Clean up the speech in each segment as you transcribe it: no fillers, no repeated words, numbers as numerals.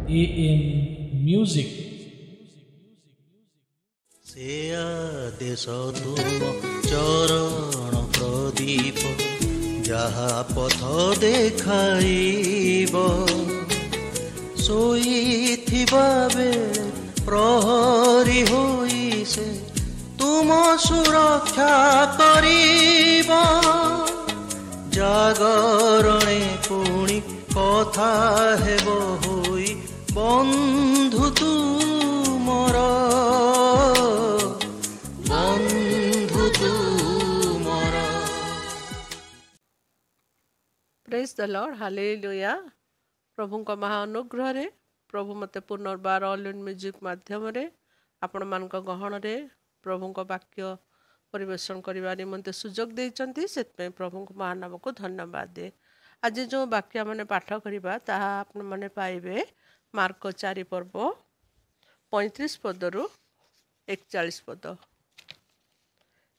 AM Music। ସେ ଆଦେଶ ତୁମ ଚରଣ ପ୍ରଦୀପ, ଯାହା ପଥ ଦେଖାଇବ। ଶୋଇଥିବା ବେଳେ ପ୍ରହରୀ ହୋଇ ସେ ତୁମ ସୁରକ୍ଷା କରିବ। ଜାଗରଣେ ପୁଣି କଥା ହେବ ହୋଇ ବନ୍ଧୁ ତୁମର, ବନ୍ଧୁ ତୁମର। ପ୍ରେଜ୍ ଦ ଲର୍ଡ, ହାଲେଲୁୟା। ପ୍ରଭୁଙ୍କ ମହା ଅନୁଗ୍ରହରେ ପ୍ରଭୁ ମୋତେ ପୁନର୍ବାର ଅଲ୍ ଇନ୍ ମ୍ୟୁଜିକ୍ ମାଧ୍ୟମରେ ଆପଣମାନଙ୍କ ଗହଣରେ ପ୍ରଭୁଙ୍କ ବାକ୍ୟ ପରିବେଷଣ କରିବା ନିମନ୍ତେ ସୁଯୋଗ ଦେଇଛନ୍ତି। ସେଥିପାଇଁ ପ୍ରଭୁଙ୍କ ମହାନାମକୁ ଧନ୍ୟବାଦ ଦିଏ। ଆଜି ଯେଉଁ ବାକ୍ୟ ମାନେ ପାଠ କରିବା ତାହା ଆପଣମାନେ ପାଇବେ ମାର୍କ 4 ପର୍ବ 35 ପଦରୁ 41 ପଦ।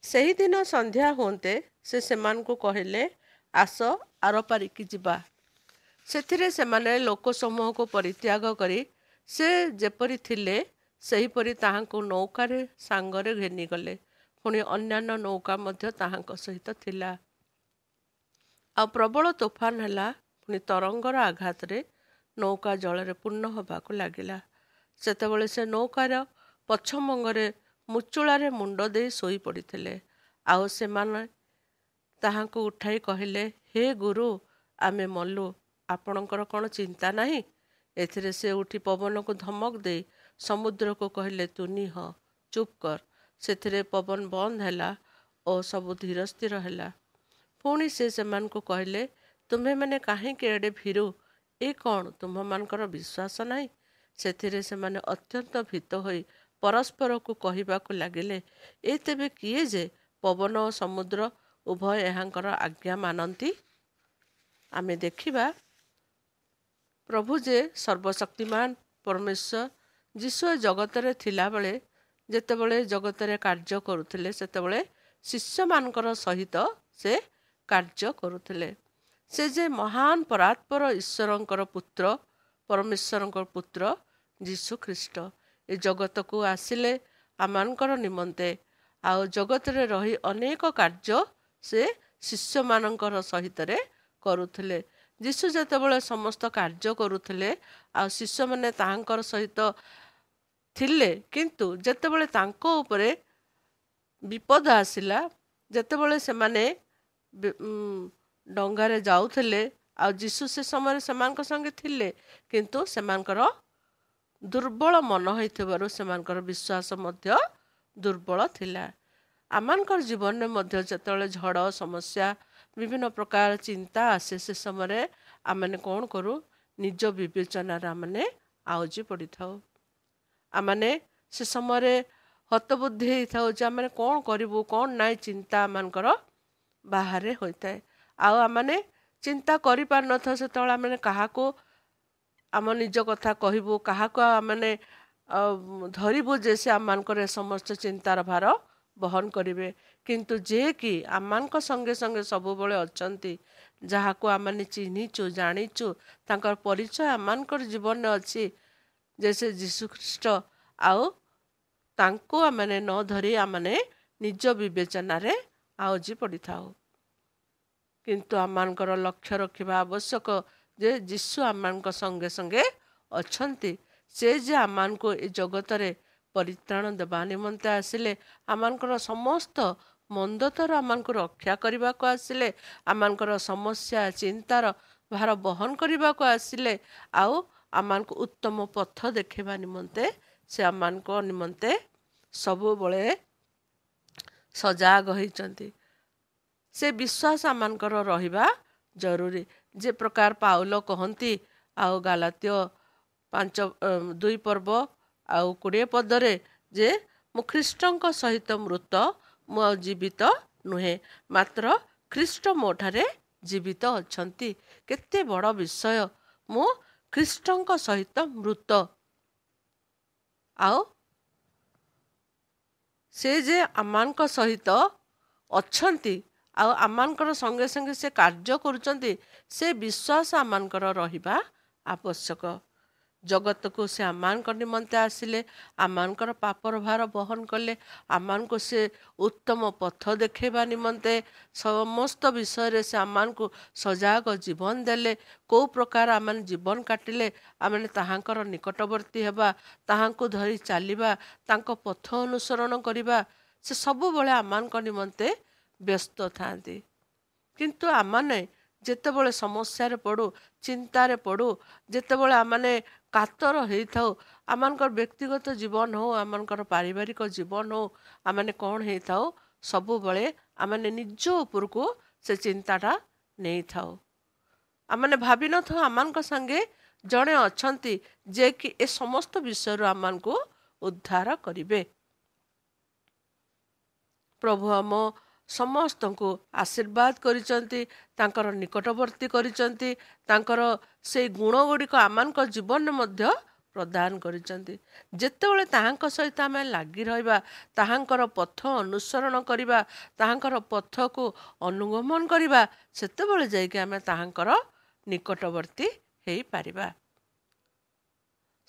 ସେହିଦିନ ସନ୍ଧ୍ୟା ହୁଅନ୍ତେ ସେ ସେମାନଙ୍କୁ କହିଲେ, ଆସ ଆରପାରିକି ଯିବା। ସେଥିରେ ସେମାନେ ଲୋକ ସମୂହକୁ ପରିତ୍ୟାଗ କରି ସେ ଯେପରି ଥିଲେ ସେହିପରି ତାହାଙ୍କୁ ନୌକାରେ ସାଙ୍ଗରେ ଘେନିଗଲେ। ପୁଣି ଅନ୍ୟାନ୍ୟ ନୌକା ମଧ୍ୟ ତାହାଙ୍କ ସହିତ ଥିଲା। ଆଉ ପ୍ରବଳ ତୋଫାନ ହେଲା। ପୁଣି ତରଙ୍ଗର ଆଘାତରେ ନୌକା ଜଳରେ ପୂର୍ଣ୍ଣ ହେବାକୁ ଲାଗିଲା। ସେତେବେଳେ ସେ ନୌକାର ପଛମଙ୍ଗରେ ମୁଚୁଳାରେ ମୁଣ୍ଡ ଦେଇ ଶୋଇ ପଡ଼ିଥିଲେ। ଆଉ ସେମାନେ ତାହାଙ୍କୁ ଉଠାଇ କହିଲେ, ହେ ଗୁରୁ, ଆମେ ମଲୁ, ଆପଣଙ୍କର କ'ଣ ଚିନ୍ତା ନାହିଁ? ଏଥିରେ ସେ ଉଠି ପବନକୁ ଧମକ ଦେଇ ସମୁଦ୍ରକୁ କହିଲେ, ତୁ ନିହ, ଚୁପ୍ କର। ସେଥିରେ ପବନ ବନ୍ଦ ହେଲା ଓ ସବୁ ଧୀର ସ୍ଥିର ହେଲା। ପୁଣି ସେ ସେମାନଙ୍କୁ କହିଲେ, ତୁମ୍ଭେମାନେ କାହିଁକି ଏଡ଼େ ଭୀରୁ? ଏ କ'ଣ ତୁମ୍ଭମାନଙ୍କର ବିଶ୍ୱାସ ନାହିଁ? ସେଥିରେ ସେମାନେ ଅତ୍ୟନ୍ତ ଭୀତ ହୋଇ ପରସ୍ପରକୁ କହିବାକୁ ଲାଗିଲେ, ଏ ତେବେ କିଏ ଯେ ପବନ ଓ ସମୁଦ୍ର ଉଭୟ ଏହାଙ୍କର ଆଜ୍ଞା ମାନନ୍ତି? ଆମେ ଦେଖିବା ପ୍ରଭୁ ଯେ ସର୍ବଶକ୍ତିମାନ ପରମେଶ୍ୱର ଯୀଶୁ ଜଗତରେ ଥିଲାବେଳେ, ଯେତେବେଳେ ଜଗତରେ କାର୍ଯ୍ୟ କରୁଥିଲେ, ସେତେବେଳେ ଶିଷ୍ୟମାନଙ୍କର ସହିତ ସେ କାର୍ଯ୍ୟ କରୁଥିଲେ। ସେ ଯେ ମହାନ ପରାତ୍ପର ଈଶ୍ୱରଙ୍କର ପୁତ୍ର, ପରମେଶ୍ୱରଙ୍କର ପୁତ୍ର ଯୀଶୁ ଖ୍ରୀଷ୍ଟ ଏ ଜଗତକୁ ଆସିଲେ ଆମମାନଙ୍କର ନିମନ୍ତେ। ଆଉ ଜଗତରେ ରହି ଅନେକ କାର୍ଯ୍ୟ ସେ ଶିଷ୍ୟମାନଙ୍କର ସହିତରେ କରୁଥିଲେ। ଯୀଶୁ ଯେତେବେଳେ ସମସ୍ତ କାର୍ଯ୍ୟ କରୁଥିଲେ ଆଉ ଶିଷ୍ୟମାନେ ତାହାଙ୍କର ସହିତ ଥିଲେ, କିନ୍ତୁ ଯେତେବେଳେ ତାଙ୍କ ଉପରେ ବିପଦ ଆସିଲା, ଯେତେବେଳେ ସେମାନେ ଡଙ୍ଗାରେ ଯାଉଥିଲେ ଆଉ ଯୀଶୁ ସେ ସମୟରେ ସେମାନଙ୍କ ସଙ୍ଗେ ଥିଲେ, କିନ୍ତୁ ସେମାନଙ୍କର ଦୁର୍ବଳ ମନ ହୋଇଥିବାରୁ ସେମାନଙ୍କର ବିଶ୍ୱାସ ମଧ୍ୟ ଦୁର୍ବଳ ଥିଲା। ଆମମାନଙ୍କର ଜୀବନରେ ମଧ୍ୟ ଯେତେବେଳେ ଝଡ଼ ସମସ୍ୟା ବିଭିନ୍ନ ପ୍ରକାର ଚିନ୍ତା ଆସେ, ସେ ସମୟରେ ଆମମାନେ କ'ଣ କରୁ? ନିଜ ବିବେଚନାରେ ଆମମାନେ ଆଉଜି ପଡ଼ିଥାଉ। ଆମମାନେ ସେ ସମୟରେ ହତବୁଦ୍ଧି ହେଇଥାଉ ଯେ ଆମେ କ'ଣ କରିବୁ, କ'ଣ ନାହିଁ, ଚିନ୍ତା ଆମମାନଙ୍କର ବାହାରେ ହୋଇଥାଏ। ଆଉ ଆମମାନେ ଚିନ୍ତା କରିପାରିନଥାଉ। ସେତେବେଳେ ଆମେ କାହାକୁ ଆମ ନିଜ କଥା କହିବୁ, କାହାକୁ ଆମମାନେ ଧରିବୁ ଯେ ସେ ଆମମାନଙ୍କର ସମସ୍ତ ଚିନ୍ତାର ଭାର ବହନ କରିବେ। କିନ୍ତୁ ଯିଏକି ଆମମାନଙ୍କ ସଙ୍ଗେ ସଙ୍ଗେ ସବୁବେଳେ ଅଛନ୍ତି, ଯାହାକୁ ଆମେ ଚିହ୍ନିଛୁ, ଜାଣିଛୁ, ତାଙ୍କର ପରିଚୟ ଆମମାନଙ୍କର ଜୀବନରେ ଅଛି ଯେ ସେ ଯୀଶୁ ଖ୍ରୀଷ୍ଟ। ଆଉ ତାଙ୍କୁ ଆମମାନେ ନ ଧରି ଆମମାନେ ନିଜ ବିବେଚନାରେ ଆଉଜି ପଡ଼ିଥାଉ। କିନ୍ତୁ ଆମମାନଙ୍କର ଲକ୍ଷ୍ୟ ରଖିବା ଆବଶ୍ୟକ ଯେ ଯୀଶୁ ଆମମାନଙ୍କ ସଙ୍ଗେ ସଙ୍ଗେ ଅଛନ୍ତି। ସେ ଯେ ଆମମାନଙ୍କୁ ଏ ଜଗତରେ ପରିତ୍ରାଣ ଦେବା ନିମନ୍ତେ ଆସିଲେ, ଆମମାନଙ୍କର ସମସ୍ତ ମନ୍ଦତାରୁ ଆମମାନଙ୍କୁ ରକ୍ଷା କରିବାକୁ ଆସିଲେ, ଆମମାନଙ୍କର ସମସ୍ୟା ଚିନ୍ତାର ଭାର ବହନ କରିବାକୁ ଆସିଲେ, ଆଉ ଆମମାନଙ୍କୁ ଉତ୍ତମ ପଥ ଦେଖାଇବା ନିମନ୍ତେ ସେ ଆମମାନଙ୍କ ନିମନ୍ତେ ସବୁବେଳେ ସଜାଗ ହୋଇଛନ୍ତି। ସେ ବିଶ୍ୱାସ ଆମମାନଙ୍କର ରହିବା ଜରୁରୀ। ଯେ ପ୍ରକାର ପାଉଲ କହନ୍ତି ଆଉ ଗାଲାତ୍ୟ 2 ପର୍ବ ଆଉ 20 ପଦରେ ଯେ ମୁଁ ଖ୍ରୀଷ୍ଟଙ୍କ ସହିତ ମୃତ, ମୁଁ ଆଉ ଜୀବିତ ନୁହେଁ, ମାତ୍ର ଖ୍ରୀଷ୍ଟ ମୋ ଠାରେ ଜୀବିତ ଅଛନ୍ତି। କେତେ ବଡ଼ ବିଷୟ! ମୁଁ ଖ୍ରୀଷ୍ଟଙ୍କ ସହିତ ମୃତ। ଆଉ ସେ ଯେ ଆମମାନଙ୍କ ସହିତ ଅଛନ୍ତି ଆଉ ଆମମାନଙ୍କର ସଙ୍ଗେ ସଙ୍ଗେ ସେ କାର୍ଯ୍ୟ କରୁଛନ୍ତି, ସେ ବିଶ୍ୱାସ ଆମମାନଙ୍କର ରହିବା ଆବଶ୍ୟକ। ଜଗତକୁ ସେ ଆମମାନଙ୍କ ନିମନ୍ତେ ଆସିଲେ, ଆମମାନଙ୍କର ପାପର ଭାର ବହନ କଲେ, ଆମମାନଙ୍କୁ ସେ ଉତ୍ତମ ପଥ ଦେଖାଇବା ନିମନ୍ତେ ସମସ୍ତ ବିଷୟରେ ସେ ଆମମାନଙ୍କୁ ସଜାଗ ଜୀବନ ଦେଲେ। କେଉଁ ପ୍ରକାର ଆମେ ଜୀବନ କାଟିଲେ ଆମେ ତାହାଙ୍କର ନିକଟବର୍ତ୍ତୀ ହେବା, ତାହାଙ୍କୁ ଧରି ଚାଲିବା, ତାଙ୍କ ପଥ ଅନୁସରଣ କରିବା, ସେ ସବୁବେଳେ ଆମମାନଙ୍କ ନିମନ୍ତେ ବ୍ୟସ୍ତ ଥାନ୍ତି। କିନ୍ତୁ ଆମମାନେ ଯେତେବେଳେ ସମସ୍ୟାରେ ପଡ଼ୁ, ଚିନ୍ତାରେ ପଡ଼ୁ, ଯେତେବେଳେ ଆମମାନେ କାତର ହେଇଥାଉ, ଆମମାନଙ୍କର ବ୍ୟକ୍ତିଗତ ଜୀବନ ହଉ, ଆମମାନଙ୍କର ପାରିବାରିକ ଜୀବନ ହଉ, ଆମମାନେ କ'ଣ ହେଇଥାଉ, ସବୁବେଳେ ଆମମାନେ ନିଜ ଉପରକୁ ସେ ଚିନ୍ତାଟା ନେଇଥାଉ। ଆମମାନେ ଭାବିନଥାଉ ଆମମାନଙ୍କ ସାଙ୍ଗେ ଜଣେ ଅଛନ୍ତି ଯେ କି ଏ ସମସ୍ତ ବିଷୟରୁ ଆମମାନଙ୍କୁ ଉଦ୍ଧାର କରିବେ। ପ୍ରଭୁ ଆମ ସମସ୍ତଙ୍କୁ ଆଶୀର୍ବାଦ କରିଛନ୍ତି, ତାଙ୍କର ନିକଟବର୍ତ୍ତୀ କରିଛନ୍ତି, ତାଙ୍କର ସେଇ ଗୁଣ ଗୁଡ଼ିକ ଆମମାନଙ୍କ ଜୀବନରେ ମଧ୍ୟ ପ୍ରଦାନ କରିଛନ୍ତି। ଯେତେବେଳେ ତାହାଙ୍କ ସହିତ ଆମେ ଲାଗି ରହିବା, ତାହାଙ୍କର ପଥ ଅନୁସରଣ କରିବା, ତାହାଙ୍କର ପଥକୁ ଅନୁଗମନ କରିବା, ସେତେବେଳେ ଯାଇକି ଆମେ ତାହାଙ୍କର ନିକଟବର୍ତ୍ତୀ ହେଇପାରିବା।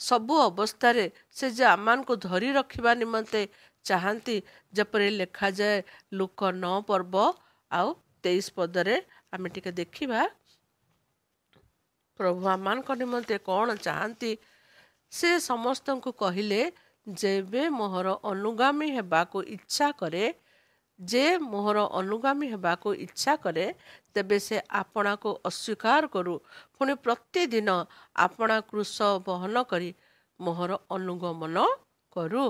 ସବୁ ଅବସ୍ଥାରେ ସେ ଯେ ଆମମାନଙ୍କୁ ଧରି ରଖିବା ନିମନ୍ତେ ଚାହାନ୍ତି, ଯେପରି ଲେଖାଯାଏ ଲୁକ 9 ପର୍ବ ଆଉ 23 ପଦରେ। ଆମେ ଟିକେ ଦେଖିବା ପ୍ରଭୁ ଆମମାନଙ୍କ ନିମନ୍ତେ କ'ଣ ଚାହାନ୍ତି। ସେ ସମସ୍ତଙ୍କୁ କହିଲେ, ଯେବେ ମୋହର ଅନୁଗାମୀ ହେବାକୁ ଇଚ୍ଛା କରେ, ଯେ ମୋହର ଅନୁଗାମୀ ହେବାକୁ ଇଚ୍ଛା କରେ, ତେବେ ସେ ଆପଣାକୁ ଅସ୍ୱୀକାର କରୁ, ପୁଣି ପ୍ରତିଦିନ ଆପଣା କ୍ରୁଶ ବହନ କରି ମୋହର ଅନୁଗମନ କରୁ।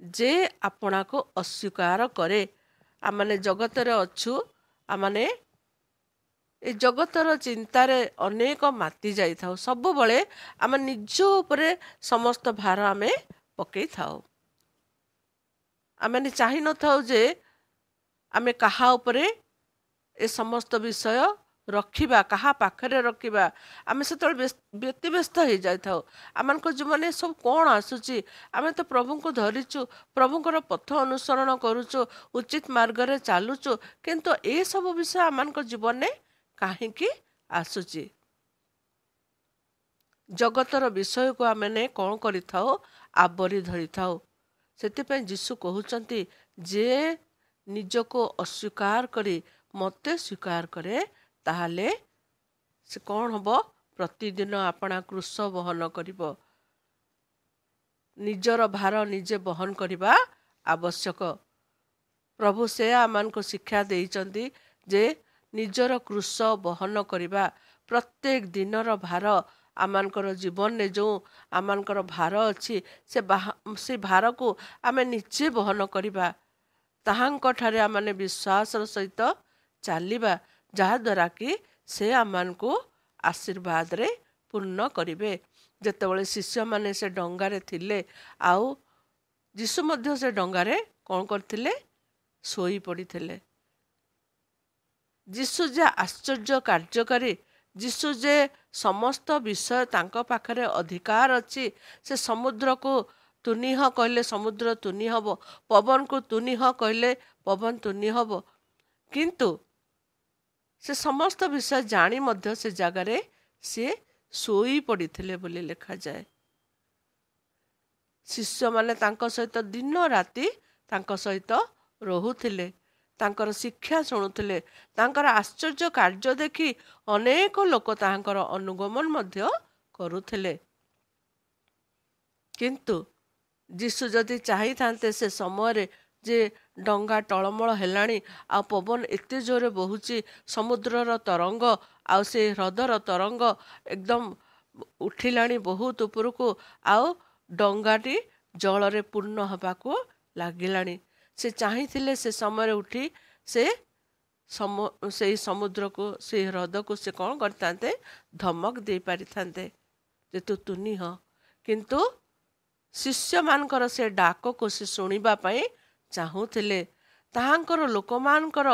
ଯେ ଆପଣାକୁ ଅସ୍ୱୀକାର କରେ। ଆମମାନେ ଜଗତରେ ଅଛୁ, ଆମମାନେ ଏ ଜଗତର ଚିନ୍ତାରେ ଅନେକ ମାତି ଯାଇଥାଉ। ସବୁବେଳେ ଆମେ ନିଜ ଉପରେ ସମସ୍ତ ଭାର ଆମେ ପକେଇଥାଉ। ଆମେ ଚାହିଁନଥାଉ ଯେ ଆମେ କାହା ଉପରେ ଏ ସମସ୍ତ ବିଷୟ ରଖିବା, କାହା ପାଖରେ ରଖିବା। ଆମେ ସେତେବେଳେ ବ୍ୟତିବ୍ୟସ୍ତ ହେଇଯାଇଥାଉ। ଆମମାନଙ୍କ ଜୀବନରେ ସବୁ କ'ଣ ଆସୁଛି, ଆମେ ତ ପ୍ରଭୁଙ୍କୁ ଧରିଛୁ, ପ୍ରଭୁଙ୍କର ପଥ ଅନୁସରଣ କରୁଛୁ, ଉଚିତ ମାର୍ଗରେ ଚାଲୁଛୁ, କିନ୍ତୁ ଏସବୁ ବିଷୟ ଆମମାନଙ୍କ ଜୀବନରେ କାହିଁକି ଆସୁଛି? ଜଗତର ବିଷୟକୁ ଆମେ କ'ଣ କରିଥାଉ? ଆବରି ଧରିଥାଉ। ସେଥିପାଇଁ ଯୀଶୁ କହୁଛନ୍ତି, ଯେ ନିଜକୁ ଅସ୍ୱୀକାର କରି ମୋତେ ସ୍ୱୀକାର କରେ, ତାହେଲେ ସେ କ'ଣ ହବ? ପ୍ରତିଦିନ ଆପଣା କ୍ରୁଶ ବହନ କରିବ। ନିଜର ଭାର ନିଜେ ବହନ କରିବା ଆବଶ୍ୟକ। ପ୍ରଭୁ ସେ ଆମମାନଙ୍କୁ ଶିକ୍ଷା ଦେଇଛନ୍ତି ଯେ ନିଜର କ୍ରୁଶ ବହନ କରିବା, ପ୍ରତ୍ୟେକ ଦିନର ଭାର, ଆମମାନଙ୍କର ଜୀବନରେ ଯେଉଁ ଆମମାନଙ୍କର ଭାର ଅଛି, ସେ ଭାରକୁ ଆମେ ନିଜେ ବହନ କରିବା। ତାହାଙ୍କଠାରେ ଆମେ ବିଶ୍ୱାସର ସହିତ ଚାଲିବା, ଯାହାଦ୍ୱାରା କି ସେ ଆମମାନଙ୍କୁ ଆଶୀର୍ବାଦରେ ପୂର୍ଣ୍ଣ କରିବେ। ଯେତେବେଳେ ଶିଷ୍ୟମାନେ ସେ ଡଙ୍ଗାରେ ଥିଲେ, ଆଉ ଯୀଶୁ ମଧ୍ୟ ସେ ଡଙ୍ଗାରେ କ'ଣ କରିଥିଲେ? ଶୋଇ ପଡ଼ିଥିଲେ। ଯୀଶୁ ଯେ ଆଶ୍ଚର୍ଯ୍ୟ କାର୍ଯ୍ୟକାରୀ, ଯୀଶୁ ଯେ ସମସ୍ତ ବିଷୟ ତାଙ୍କ ପାଖରେ ଅଧିକାର ଅଛି। ସେ ସମୁଦ୍ରକୁ ତୁନି ହ କହିଲେ ସମୁଦ୍ର ତୁନି ହେବ, ପବନକୁ ତୁନି ହ କହିଲେ ପବନ ତୁନି ହେବ। କିନ୍ତୁ ସେ ସମସ୍ତ ବିଷୟ ଜାଣି ମଧ୍ୟ ସେ ଜାଗାରେ ସିଏ ଶୋଇ ପଡ଼ିଥିଲେ ବୋଲି ଲେଖାଯାଏ। ଶିଷ୍ୟମାନେ ତାଙ୍କ ସହିତ ଦିନ ରାତି ତାଙ୍କ ସହିତ ରହୁଥିଲେ, ତାଙ୍କର ଶିକ୍ଷା ଶୁଣୁଥିଲେ। ତାଙ୍କର ଆଶ୍ଚର୍ଯ୍ୟ କାର୍ଯ୍ୟ ଦେଖି ଅନେକ ଲୋକ ତାହାଙ୍କର ଅନୁଗମନ ମଧ୍ୟ କରୁଥିଲେ। କିନ୍ତୁ ଯୀଶୁ ଯଦି ଚାହିଁଥାନ୍ତେ ସେ ସମୟରେ ଯେ ଡଙ୍ଗା ଟଳମଳ ହେଲାଣି, ଆଉ ପବନ ଏତେ ଜୋରରେ ବହୁଛି, ସମୁଦ୍ରର ତରଙ୍ଗ ଆଉ ସେ ହ୍ରଦର ତରଙ୍ଗ ଏକଦମ ଉଠିଲାଣି ବହୁତ ଉପରକୁ, ଆଉ ଡଙ୍ଗାଟି ଜଳରେ ପୂର୍ଣ୍ଣ ହେବାକୁ ଲାଗିଲାଣି। ସେ ଚାହିଁଥିଲେ ସେ ସମୟରେ ଉଠି ସେଇ ସମୁଦ୍ରକୁ, ସେଇ ହ୍ରଦକୁ ସେ କ'ଣ କରିଥାନ୍ତେ? ଧମକ ଦେଇପାରିଥାନ୍ତେ ଯେ ତୁ ତୁନି ହ। କିନ୍ତୁ ଶିଷ୍ୟମାନଙ୍କର ସେ ଡାକକୁ ସେ ଶୁଣିବା ପାଇଁ ଚାହୁଁଥିଲେ। ତାହାଙ୍କର ଲୋକମାନଙ୍କର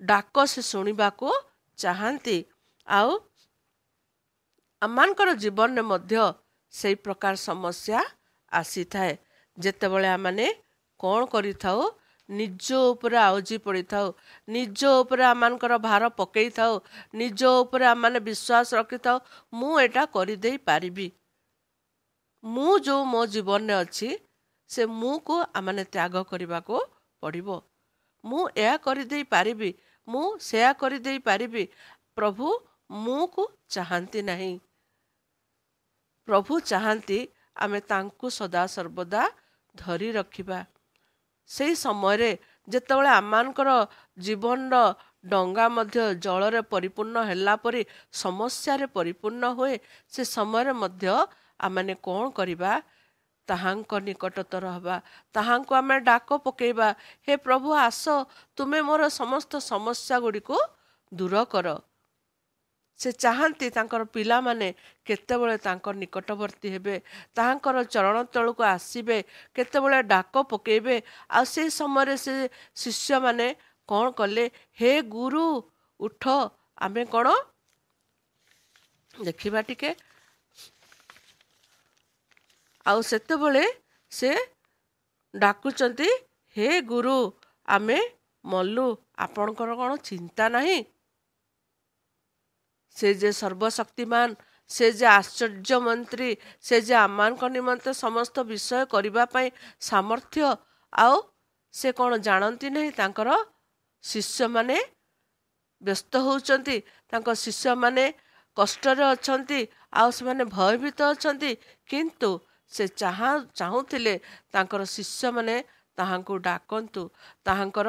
ଡାକ ସେ ଶୁଣିବାକୁ ଚାହାନ୍ତି। ଆଉ ଆମମାନଙ୍କର ଜୀବନରେ ମଧ୍ୟ ସେଇ ପ୍ରକାର ସମସ୍ୟା ଆସିଥାଏ। ଯେତେବେଳେ ଆମେ କ'ଣ କରିଥାଉ? ନିଜ ଉପରେ ଆଉଜି ପଡ଼ିଥାଉ, ନିଜ ଉପରେ ଆମମାନଙ୍କର ଭାର ପକେଇଥାଉ, ନିଜ ଉପରେ ଆମମାନେ ବିଶ୍ୱାସ ରଖିଥାଉ। ମୁଁ ଏଇଟା କରିଦେଇ ପାରିବି। ମୁଁ ଯେଉଁ ମୋ ଜୀବନରେ ଅଛି ସେ ମୁଁକୁ ଆମମାନେ ତ୍ୟାଗ କରିବାକୁ ପଡ଼ିବ। ମୁଁ ଏହା କରିଦେଇ ପାରିବି, ମୁଁ ସେୟା କରିଦେଇ ପାରିବି। ପ୍ରଭୁ ମୁଁକୁ ଚାହାନ୍ତି ନାହିଁ। ପ୍ରଭୁ ଚାହାନ୍ତି ଆମେ ତାଙ୍କୁ ସଦାସର୍ବଦା ଧରି ରଖିବା। ସେଇ ସମୟରେ ଯେତେବେଳେ ଆମମାନଙ୍କର ଜୀବନର ଡଙ୍ଗା ମଧ୍ୟ ଜଳରେ ପରିପୂର୍ଣ୍ଣ ହେଲା ପରି ସମସ୍ୟାରେ ପରିପୂର୍ଣ୍ଣ ହୁଏ, ସେ ସମୟରେ ମଧ୍ୟ ଆମମାନେ କ'ଣ କରିବା? ତାହାଙ୍କ ନିକଟତର ହେବା, ତାହାଙ୍କୁ ଆମେ ଡାକ ପକେଇବା, ହେ ପ୍ରଭୁ ଆସ, ତୁମେ ମୋର ସମସ୍ତ ସମସ୍ୟା ଗୁଡ଼ିକୁ ଦୂର କର। ସେ ଚାହାନ୍ତି ତାଙ୍କର ପିଲାମାନେ କେତେବେଳେ ତାଙ୍କ ନିକଟବର୍ତ୍ତୀ ହେବେ, ତାହାଙ୍କର ଚରଣ ତଳକୁ ଆସିବେ, କେତେବେଳେ ଡାକ ପକେଇବେ। ଆଉ ସେ ସମୟରେ ସେ ଶିଷ୍ୟମାନେ କ'ଣ କଲେ? ହେ ଗୁରୁ ଉଠ, ଆମେ କ'ଣ ଦେଖିବା ଟିକେ। ଆଉ ସେତେବେଳେ ସେ ଡାକୁଛନ୍ତି, ହେ ଗୁରୁ ଆମେ ମଲୁ, ଆପଣଙ୍କର କ'ଣ ଚିନ୍ତା ନାହିଁ? ସେ ଯେ ସର୍ବଶକ୍ତିମାନ, ସେ ଯେ ଆଶ୍ଚର୍ଯ୍ୟ ମନ୍ତ୍ରୀ, ସେ ଯେ ଆମମାନଙ୍କ ନିମନ୍ତେ ସମସ୍ତ ବିଷୟ କରିବା ପାଇଁ ସାମର୍ଥ୍ୟ। ଆଉ ସେ କ'ଣ ଜାଣନ୍ତି ନାହିଁ ତାଙ୍କର ଶିଷ୍ୟମାନେ ବ୍ୟସ୍ତ ହେଉଛନ୍ତି, ତାଙ୍କ ଶିଷ୍ୟମାନେ କଷ୍ଟରେ ଅଛନ୍ତି, ଆଉ ସେମାନେ ଭୟଭୀତ ଅଛନ୍ତି। କିନ୍ତୁ ସେ ଚାହୁଁଥିଲେ ତାଙ୍କର ଶିଷ୍ୟମାନେ ତାହାଙ୍କୁ ଡାକନ୍ତୁ, ତାହାଙ୍କର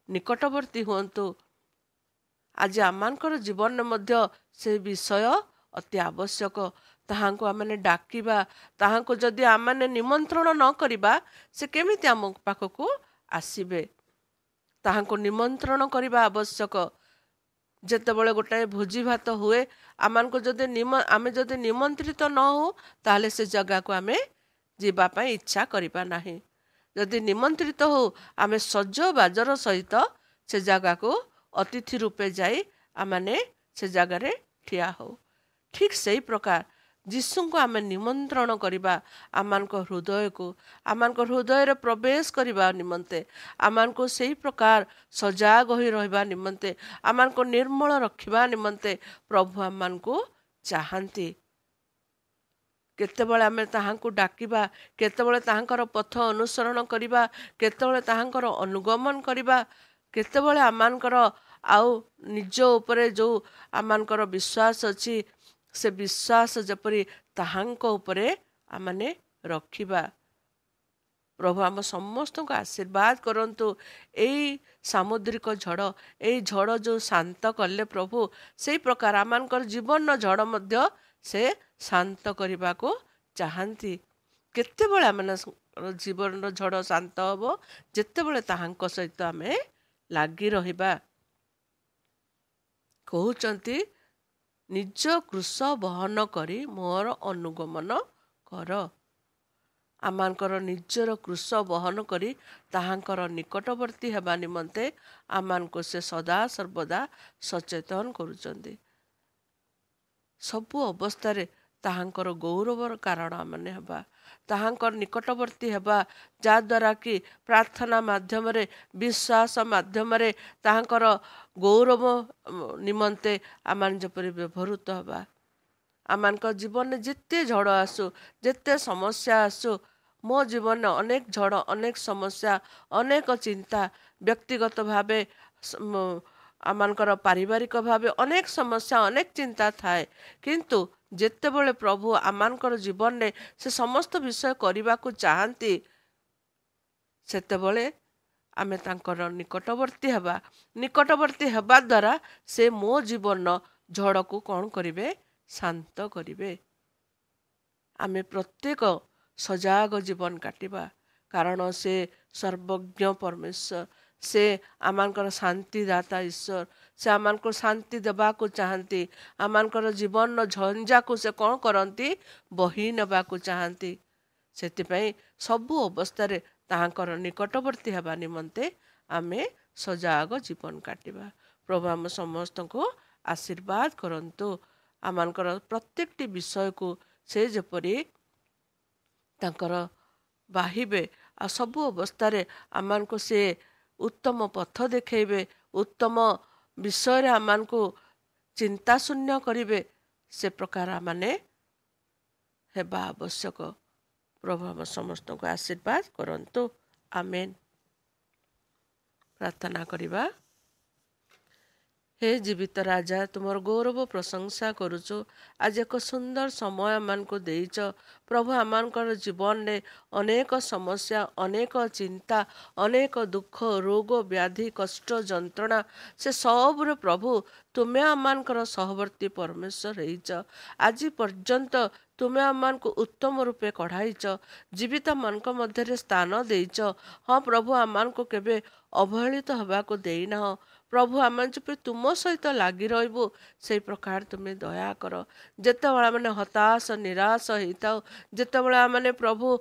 ନିକଟବର୍ତ୍ତୀ ହୁଅନ୍ତୁ। ଆଜି ଆମମାନଙ୍କର ଜୀବନରେ ମଧ୍ୟ ସେ ବିଷୟ ଅତି ଆବଶ୍ୟକ। ତାହାଙ୍କୁ ଆମମାନେ ଡାକିବା, ତାହାଙ୍କୁ ଯଦି ଆମମାନେ ନିମନ୍ତ୍ରଣ ନ କରିବା ସେ କେମିତି ଆମ ପାଖକୁ ଆସିବେ? ତାହାଙ୍କୁ ନିମନ୍ତ୍ରଣ କରିବା ଆବଶ୍ୟକ। ଯେତେବେଳେ ଗୋଟାଏ ଭୋଜି ଭାତ ହୁଏ, ଆମମାନଙ୍କୁ ଯଦି ଆମେ ଯଦି ନିମନ୍ତ୍ରିତ ନ ହଉ ତାହେଲେ ସେ ଜାଗାକୁ ଆମେ ଯିବା ପାଇଁ ଇଚ୍ଛା କରିବା ନାହିଁ। ଯଦି ନିମନ୍ତ୍ରିତ ହଉ ଆମେ ସଜବାଜର ସହିତ ସେ ଜାଗାକୁ ଅତିଥି ରୂପେ ଯାଇ ଆମମାନେ ସେ ଜାଗାରେ ଠିଆ ହଉ। ଠିକ୍ ସେଇ ପ୍ରକାର ଯୀଶୁଙ୍କୁ ଆମେ ନିମନ୍ତ୍ରଣ କରିବା ଆମମାନଙ୍କ ହୃଦୟକୁ, ଆମମାନଙ୍କ ହୃଦୟରେ ପ୍ରବେଶ କରିବା ନିମନ୍ତେ, ଆମମାନଙ୍କୁ ସେଇ ପ୍ରକାର ସଜାଗ ହୋଇ ରହିବା ନିମନ୍ତେ, ଆମମାନଙ୍କୁ ନିର୍ମଳ ରଖିବା ନିମନ୍ତେ ପ୍ରଭୁ ଆମମାନଙ୍କୁ ଚାହାନ୍ତି। କେତେବେଳେ ଆମେ ତାହାଙ୍କୁ ଡାକିବା, କେତେବେଳେ ତାହାଙ୍କର ପଥ ଅନୁସରଣ କରିବା, କେତେବେଳେ ତାହାଙ୍କର ଅନୁଗମନ କରିବା, କେତେବେଳେ ଆମମାନଙ୍କର ଆଉ ନିଜ ଉପରେ ଯେଉଁ ଆମମାନଙ୍କର ବିଶ୍ୱାସ ଅଛି ସେ ବିଶ୍ୱାସ ଯେପରି ତାହାଙ୍କ ଉପରେ ଆମମାନେ ରଖିବା। ପ୍ରଭୁ ଆମ ସମସ୍ତଙ୍କୁ ଆଶୀର୍ବାଦ କରନ୍ତୁ। ଏଇ ସାମୁଦ୍ରିକ ଝଡ଼, ଏଇ ଝଡ଼ ଯେଉଁ ଶାନ୍ତ କଲେ ପ୍ରଭୁ, ସେଇ ପ୍ରକାର ଆମମାନଙ୍କର ଜୀବନର ଝଡ଼ ମଧ୍ୟ ସେ ଶାନ୍ତ କରିବାକୁ ଚାହାନ୍ତି। କେତେବେଳେ ଆମ ଜୀବନର ଝଡ଼ ଶାନ୍ତ ହେବ? ଯେତେବେଳେ ତାହାଙ୍କ ସହିତ ଆମେ ଲାଗି ରହିବା। କହୁଛନ୍ତି ନିଜ କ୍ରୁଶ ବହନ କରି ମୋର ଅନୁଗମନ କର। ଆମମାନଙ୍କର ନିଜର କ୍ରୁଶ ବହନ କରି ତାହାଙ୍କର ନିକଟବର୍ତ୍ତୀ ହେବା ନିମନ୍ତେ ଆମମାନଙ୍କୁ ସେ ସଦା ସର୍ବଦା ସଚେତନ କରୁଛନ୍ତି। ସବୁ ଅବସ୍ଥାରେ ତାହାଙ୍କର ଗୌରବର କାରଣ ଆମମାନେ ହେବା, ତାହାଙ୍କର ନିକଟବର୍ତ୍ତୀ ହେବା, ଯାହାଦ୍ୱାରା କି ପ୍ରାର୍ଥନା ମାଧ୍ୟମରେ, ବିଶ୍ୱାସ ମାଧ୍ୟମରେ ତାହାଙ୍କର ଗୌରବ ନିମନ୍ତେ ଆମମାନେ ଯେପରି ବ୍ୟବହୃତ ହେବା। ଆମମାନଙ୍କ ଜୀବନରେ ଯେତେ ଝଡ଼ ଆସୁ, ଯେତେ ସମସ୍ୟା ଆସୁ, ମୋ ଜୀବନରେ ଅନେକ ଝଡ଼, ଅନେକ ସମସ୍ୟା, ଅନେକ ଚିନ୍ତା, ବ୍ୟକ୍ତିଗତ ଭାବେ ଆମମାନଙ୍କର ପାରିବାରିକ ଭାବେ ଅନେକ ସମସ୍ୟା, ଅନେକ ଚିନ୍ତା ଥାଏ। କିନ୍ତୁ ଯେତେବେଳେ ପ୍ରଭୁ ଆମମାନଙ୍କର ଜୀବନରେ ସେ ସମସ୍ତ ବିଷୟ କରିବାକୁ ଚାହାନ୍ତି, ସେତେବେଳେ ଆମେ ତାଙ୍କର ନିକଟବର୍ତ୍ତୀ ହେବା। ନିକଟବର୍ତ୍ତୀ ହେବା ଦ୍ୱାରା ସେ ମୋ ଜୀବନର ଝଡ଼କୁ କ'ଣ କରିବେ? ଶାନ୍ତ କରିବେ। ଆମେ ପ୍ରତ୍ୟେକ ସଜାଗ ଜୀବନ କାଟିବା, କାରଣ ସେ ସର୍ବଜ୍ଞ ପରମେଶ୍ୱର, ସେ ଆମମାନଙ୍କର ଶାନ୍ତିଦାତା ଈଶ୍ୱର। ସେ ଆମମାନଙ୍କୁ ଶାନ୍ତି ଦେବାକୁ ଚାହାନ୍ତି। ଆମମାନଙ୍କର ଜୀବନର ଝଞ୍ଜାକୁ ସେ କ'ଣ କରନ୍ତି? ବହି ନେବାକୁ ଚାହାନ୍ତି। ସେଥିପାଇଁ ସବୁ ଅବସ୍ଥାରେ ତାହାଙ୍କର ନିକଟବର୍ତ୍ତୀ ହେବା ନିମନ୍ତେ ଆମେ ସଜାଗ ଜୀବନ କାଟିବା। ପ୍ରଭୁ ଆମ ସମସ୍ତଙ୍କୁ ଆଶୀର୍ବାଦ କରନ୍ତୁ। ଆମମାନଙ୍କର ପ୍ରତ୍ୟେକଟି ବିଷୟକୁ ସେ ଯେପରି ତାଙ୍କର ବାହିବେ, ଆଉ ସବୁ ଅବସ୍ଥାରେ ଆମମାନଙ୍କୁ ସେ उत्तम पथ देखेबे उत्तम विषय आमको चिंता शून्य करिवे से प्रकार माने हेबा आवश्यक। प्रभु हम समस्त को आशीर्वाद करंतु आमेन। प्रार्थना करिबा। हे जीवित राजा तुमर गौरव प्रशंसा करुचु आज एक सुंदर समय आमको देइच प्रभु आमर जीवन में अनेक समस्या अनेक चिंता अनेक दुख रोग व्याधि कष्ट जंत्रणा से सब प्रभु तुम्हें आमर सहवर्ती परमेश्वर रहीच आज पर्यंत तुम्हें आमको उत्तम रूपे कढ़ाईच जीवित मान मध्य स्थान देइच। हाँ प्रभु आमको केबे अवहेलित होबाको देना प्रभु आम तुम सहित लगी रही से प्रकार तुम्हें दया कर जिते मैंने हताश निराश होता जिते मैंने प्रभु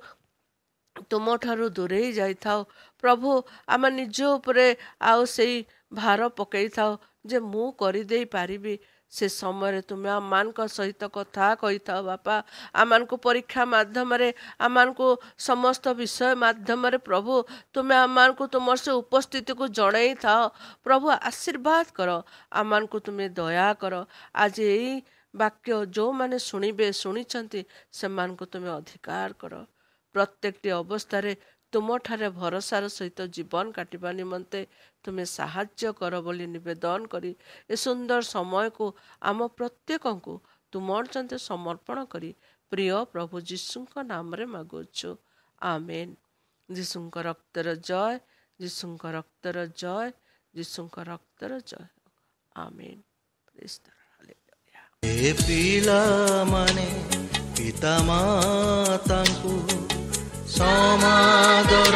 तुम ठारू दूरे जाइथाओ प्रभु आम निज उपरे आउ से भार पकई थाओ जे मु करदे पारिबी से समय तुम्हें आम सहित कथा कही था बापा आम को परीक्षा माध्यम आम को समस्त विषय माध्यम प्रभु तुम्हें आम को तुम से उपस्थिति को जन था प्रभु आशीर्वाद कर आम को तुम्हें दया कर आज यही वाक्य जो माने शुणिबे शुणिचंती से तुम्हें अधिकार कर प्रत्येकटी अवस्था तुम ठारे भरोसार सहित जीवन काटिबा निमंते तुम्हें साहाय्य कर बोली निवेदन करी ए सुंदर समय को आम प्रत्येक को तुम चंते समर्पण करी प्रिय प्रभु जीशुଙ୍କ नाम रे मागुछु आमेन। जीशुଙ୍କ रक्तर जय जीशुଙ୍କ रक्तर जय जीशुଙ୍କ रक्तर जय आमेन। Praise the Lord. ए पिला माने पिता माता को समादर